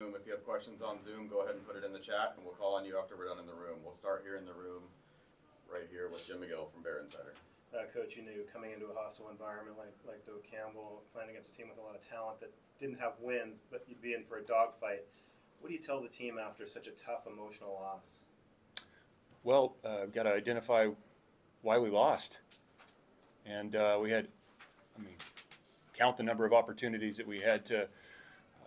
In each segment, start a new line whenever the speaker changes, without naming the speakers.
If you have questions on Zoom, go ahead and put it in the chat, and we'll call on you after we're done in the room. We'll start here in the room, right here with Jim McGill from Bear Insider.
Coach, you knew coming into a hostile environment like Doak Campbell, playing against a team with a lot of talent that didn't have wins, but you'd be in for a dogfight. What do you tell the team after such a tough emotional loss?
Well, got to identify why we lost. And we had, count the number of opportunities that we had to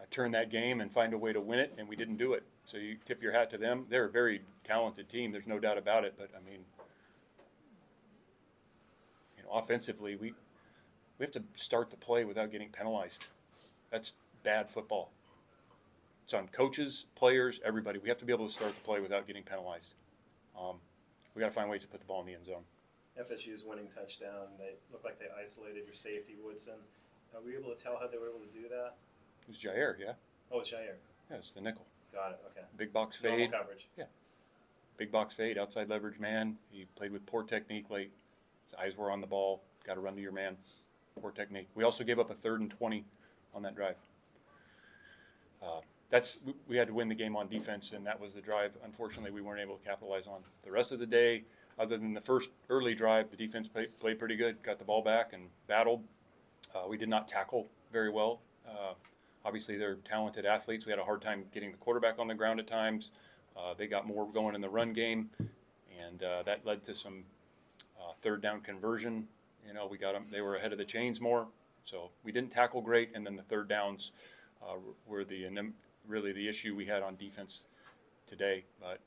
turn that game and find a way to win it, and we didn't do it. So you tip your hat to them. They're a very talented team. There's no doubt about it. But, offensively, we have to start the play without getting penalized. That's bad football. It's on coaches, players, everybody. We have to be able to start the play without getting penalized. We got to find ways to put the ball in the end zone.
FSU's winning touchdown, they looked like they isolated your safety, Woodson. Were you able to tell how they were able to do that?
It was Jair, yeah.
Oh, it's Jair.
Yeah, it's the nickel.
Got it, okay.
Big box fade.
Normal coverage.
Yeah. Big box fade, outside leverage man. He played with poor technique late. His eyes were on the ball. Got to run to your man. Poor technique. We also gave up a 3rd and 20 on that drive. We had to win the game on defense, and that was the drive. Unfortunately, we weren't able to capitalize on. The rest of the day, other than the first early drive, the defense played pretty good, got the ball back and battled. We did not tackle very well. Obviously, they're talented athletes. We had a hard time getting the quarterback on the ground at times. They got more going in the run game, and that led to some 3rd down conversion. We got them. They were ahead of the chains more, so we didn't tackle great. And then the 3rd downs were really the issue we had on defense today. But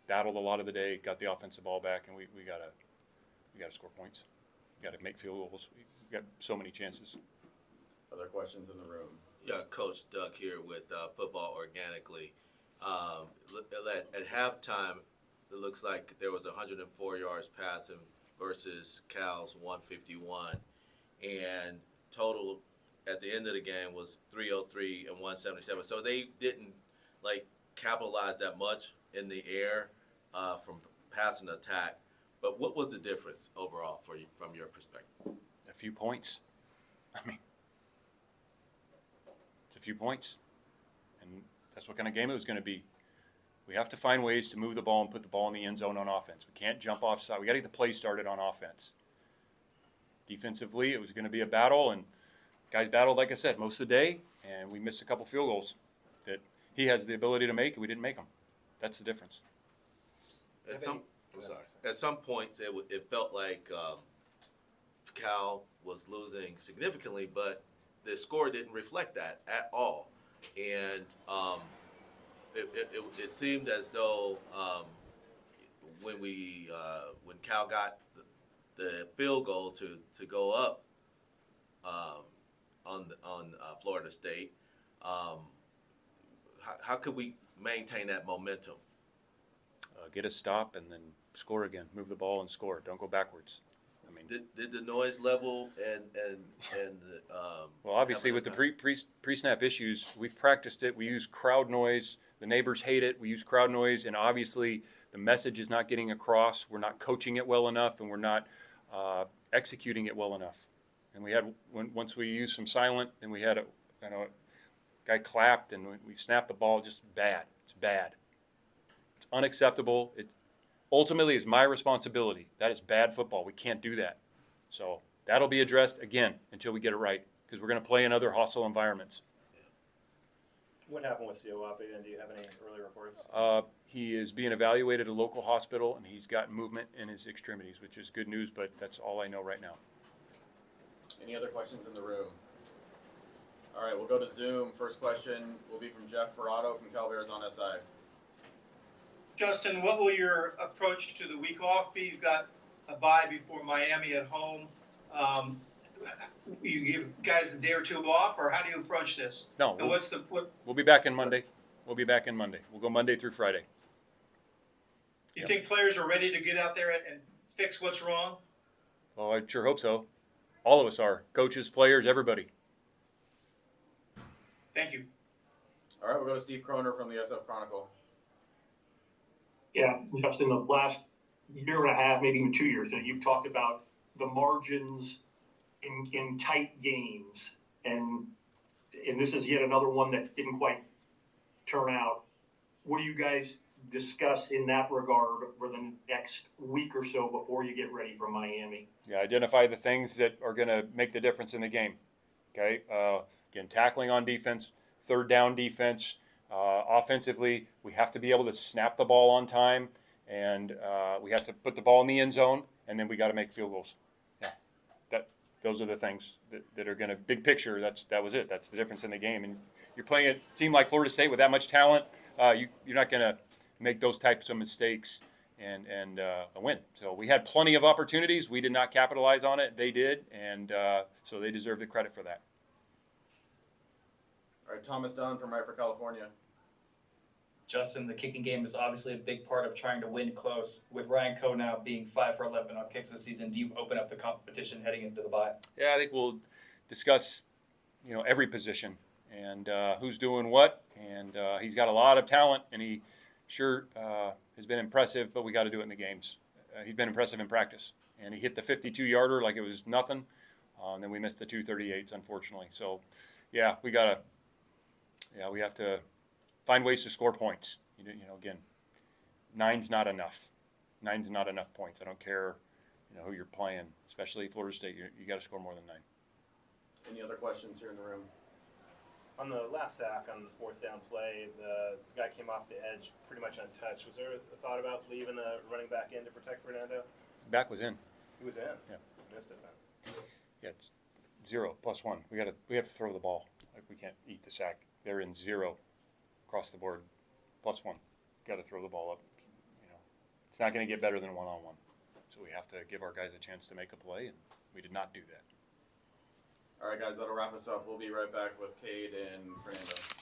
battled a lot of the day, got the offensive ball back, and we gotta score points. We got to make field goals. We got so many chances.
Other questions in the room?
Yeah, Coach Doug here with Football Organically. At halftime, it looks like there was 104 yards passing versus Cal's 151, and total at the end of the game was 303 and 177. So they didn't capitalize that much in the air from passing attack. But what was the difference overall for you from your perspective?
A few points. It's a few points, and that's what kind of game it was going to be. We have to find ways to move the ball and put the ball in the end zone on offense. We can't jump offside. We got to get the play started on offense. Defensively, it was going to be a battle, and guys battled, like I said, most of the day, and we missed a couple field goals that he has the ability to make, and we didn't make them. That's the difference.
At some points, it felt like Cal was losing significantly, but the score didn't reflect that at all. And it seemed as though when Cal got the field goal to go up on Florida State, how could we maintain that momentum?
Get a stop and then score again. Move the ball and score. Don't go backwards.
Did the noise level and
well, obviously with the pre-snap issues, we've practiced it. We use crowd noise. The neighbors hate it. We use crowd noise, and obviously the message is not getting across. We're not coaching it well enough, and we're not executing it well enough. And we had once we used some silent, and we had a guy clapped, and we snapped the ball. Just bad. It's bad. It's unacceptable. It ultimately is my responsibility. That is bad football. We can't do that. So that'll be addressed again until we get it right, because we're going to play in other hostile environments.
What happened with Siowape, and do you have any early reports?
He is being evaluated at a local hospital, and he's got movement in his extremities, which is good news, but that's all I know right now.
Any other questions in the room? All right, we'll go to Zoom. First question will be from Jeff Ferrato from Cal Bears on SI.
Justin, what will your approach to the week off be? You've got a bye before Miami at home. You give guys a day or two off, or how do you approach this?
No, we'll be back in Monday. We'll be back in Monday. We'll go Monday through Friday.
You think players are ready to get out there and fix what's wrong?
Well, I sure hope so. All of us are. Coaches, players, everybody.
Thank you.
All right, we'll go to Steve Kroner from the SF Chronicle.
Yeah, Justin, the last year and a half, maybe even 2 years, you've talked about the margins in tight games, and this is yet another one that didn't quite turnout. What do you guys discuss in that regard for the next week or so before you get ready for Miami?
Yeah, identify the things that are going to make the difference in the game. Okay, again, tackling on defense, third down defense. Offensively, we have to be able to snap the ball on time, and we have to put the ball in the end zone, and then we got to make field goals. Yeah, those are the things that are going to, big picture, that was it. That's the difference in the game. And you're playing a team like Florida State with that much talent, you're not going to make those types of mistakes and win. So we had plenty of opportunities. We did not capitalize on it. They did, and so they deserve the credit for that.
All right, Thomas Dunn from Right for California.
Justin, the kicking game is obviously a big part of trying to win close. With Ryan Coe now being 5 for 11 on kicks this season, do you open up the competition heading into the bye?
Yeah, I think we'll discuss, every position and who's doing what. And he's got a lot of talent, and he sure has been impressive. But we got to do it in the games. He's been impressive in practice, and he hit the 52-yarder like it was nothing. And then we missed the 238s, unfortunately. So, yeah, we have to find ways to score points. Again, 9's not enough. 9's not enough points. I don't care, who you're playing, especially Florida State. You got to score more than 9.
Any other questions here in the room?
On the last sack on the fourth down play, the guy came off the edge pretty much untouched. Was there a thought about leaving a running back in to protect Fernando?
Back was in.
He was in.
Yeah.
Missed it then.
Yeah, it's 0 + 1. We have to throw the ball. Like, we can't eat the sack. They're in 0 across the board. +1. Got to throw the ball up. It's not going to get better than one-on-one. So we have to give our guys a chance to make a play, and we did not do that.
All right, guys, that'll wrap us up. We'll be right back with Cade and Fernando.